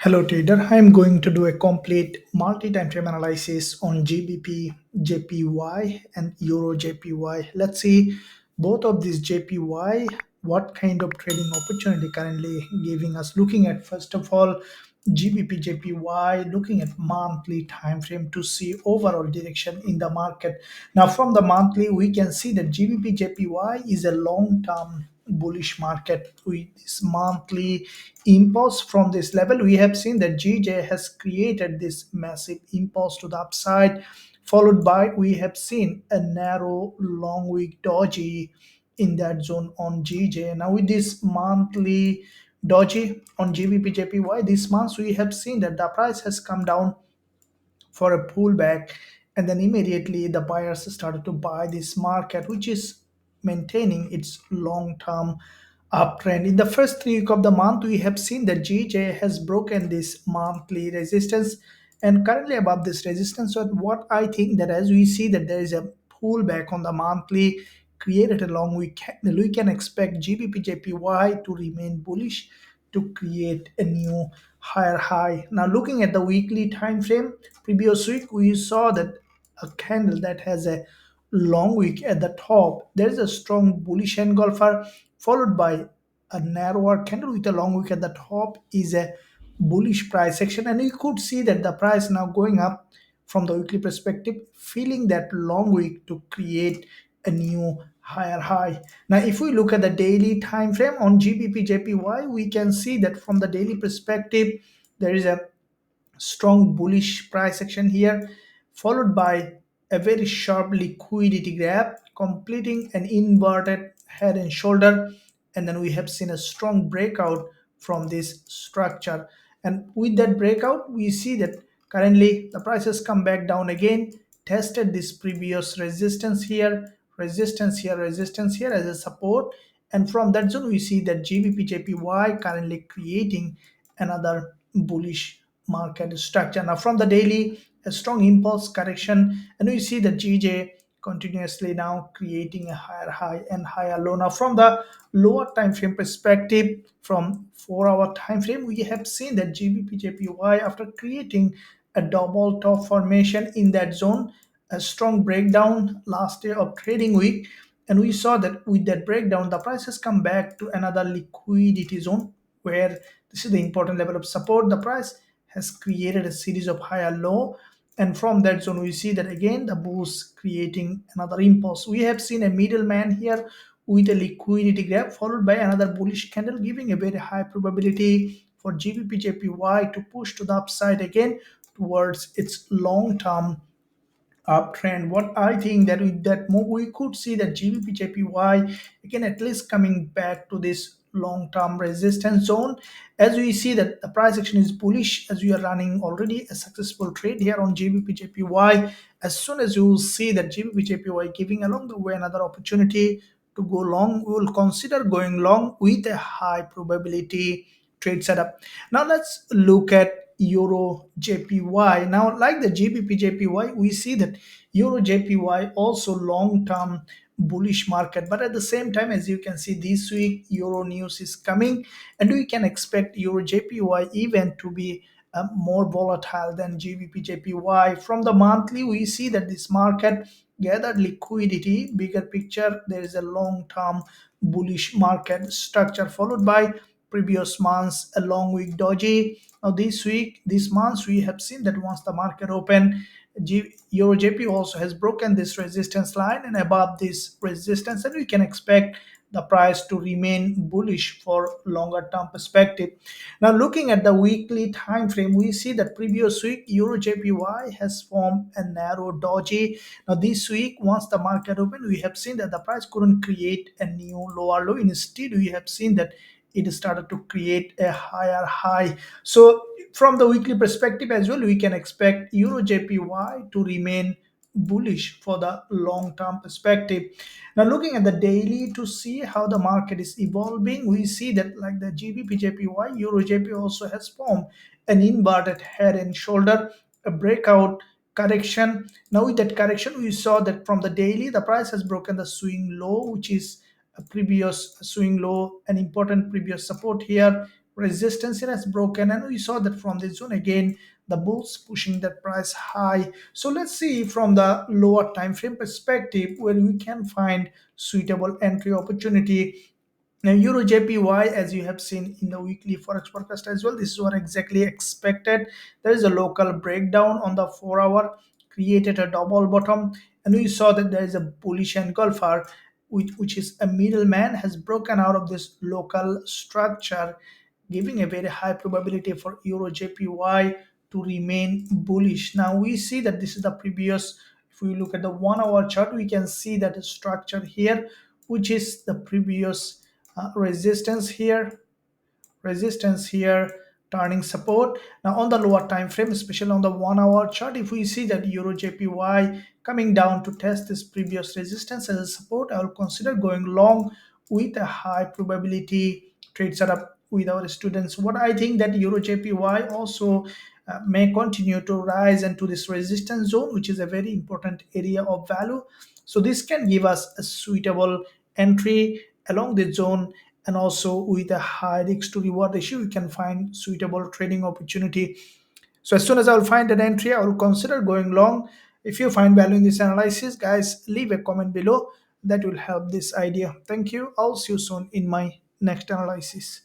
Hello trader, I am going to do a complete multi-time frame analysis on GBP, JPY and Euro JPY. Let's see both of these JPY, what kind of trading opportunity currently giving us. Looking at first of all GBP, JPY, looking at monthly time frame to see overall direction in the market. Now from the monthly we can see that GBP, JPY is a long-term bullish market with this monthly impulse from this level. We have seen that GJ has created this massive impulse to the upside, followed by we have seen a narrow long wick doji in that zone on GJ. Now with this monthly doji on GBP this month we have seen that the price has come down for a pullback, and then immediately the buyers started to buy this market, which is maintaining its long-term uptrend. In the first 3 weeks of the month we have seen that GJ has broken this monthly resistance and currently above this resistance. So what I think that as we see that there is a pullback on the monthly created along we can expect GBPJPY to remain bullish to create a new higher high. Now looking at the weekly time frame, previous week we saw that a candle that has a long wick at the top, there is a strong bullish engulfer followed by a narrower candle with a long wick at the top is a bullish price action, and you could see that the price now going up from the weekly perspective, filling that long wick to create a new higher high. Now if we look at the daily time frame on GBPJPY, we can see that from the daily perspective there is a strong bullish price action here, followed by a very sharp liquidity grab, completing an inverted head and shoulder. And then we have seen a strong breakout from this structure. And with that breakout, we see that currently the price has come back down again, tested this previous resistance here, resistance here, resistance here as a support. And from that zone, we see that GBPJPY currently creating another bullish market structure. Now from the daily, a strong impulse correction, and we see that GJ continuously now creating a higher high and higher low. Now from the lower time frame perspective, from 4-hour time frame, we have seen that GBPJPY after creating a double top formation in that zone, a strong breakdown last day of trading week, and we saw that with that breakdown the price has come back to another liquidity zone where this is the important level of support. The price has created a series of higher low, and from that zone we see that again the boost creating another impulse. We have seen a middleman here with a liquidity grab followed by another bullish candle, giving a very high probability for GBPJPY to push to the upside again towards its long-term uptrend. What I think that with that move, we could see that GBPJPY again at least coming back to this long-term resistance zone, as we see that the price action is bullish as we are running already a successful trade here on GBPJPY. As soon as you will see that GBPJPY giving along the way another opportunity to go long, we will consider going long with a high probability trade setup. Now let's look at Euro JPY. Now, like the GBP JPY, we see that Euro JPY also long-term bullish market, but at the same time, as you can see this week, Euro news is coming, and we can expect Euro JPY even to be more volatile than GBP JPY. From the monthly, we see that this market gathered liquidity. Bigger picture, there is a long-term bullish market structure followed by previous months along with doji. Now this month we have seen that once the market open, EURJPY also has broken this resistance line and above this resistance, and we can expect the price to remain bullish for longer term perspective. Now looking at the weekly time frame, we see that previous week EURJPY has formed a narrow doji. Now this week once the market opened, we have seen that the price couldn't create a new lower low. Instead we have seen that it started to create a higher high. So from the weekly perspective as well, we can expect EURJPY to remain bullish for the long term perspective. Now looking at the daily to see how the market is evolving, we see that like the GBPJPY, EURJPY also has formed an inverted head and shoulder, a breakout correction. Now with that correction, we saw that from the daily, the price has broken the swing low, which is a previous swing low, an important previous support here, resistance here has broken, and we saw that from this zone again the bulls pushing that price high. So let's see from the lower time frame perspective where we can find suitable entry opportunity. Now, Euro JPY, as you have seen in the weekly forex forecast as well, this is what exactly expected. There is a local breakdown on the 4 hour, created a double bottom, and we saw that there is a bullish engulfer, which is a middleman, has broken out of this local structure, giving a very high probability for Euro JPY to remain bullish. Now we see that this is the previous. If we look at the 1 hour chart, we can see that the structure here, which is the previous resistance here, turning support. Now on the lower time frame, especially on the 1 hour chart, if we see that Euro JPY coming down to test this previous resistance as a support, I will consider going long with a high probability trade setup with our students. What I think that Euro JPY also may continue to rise into this resistance zone, which is a very important area of value. So this can give us a suitable entry along the zone, and also with a high risk to reward ratio, you can find suitable trading opportunity. So as soon as I will find an entry, I will consider going long. If you find value in this analysis, guys, leave a comment below. That will help this idea. Thank you. I'll see you soon in my next analysis.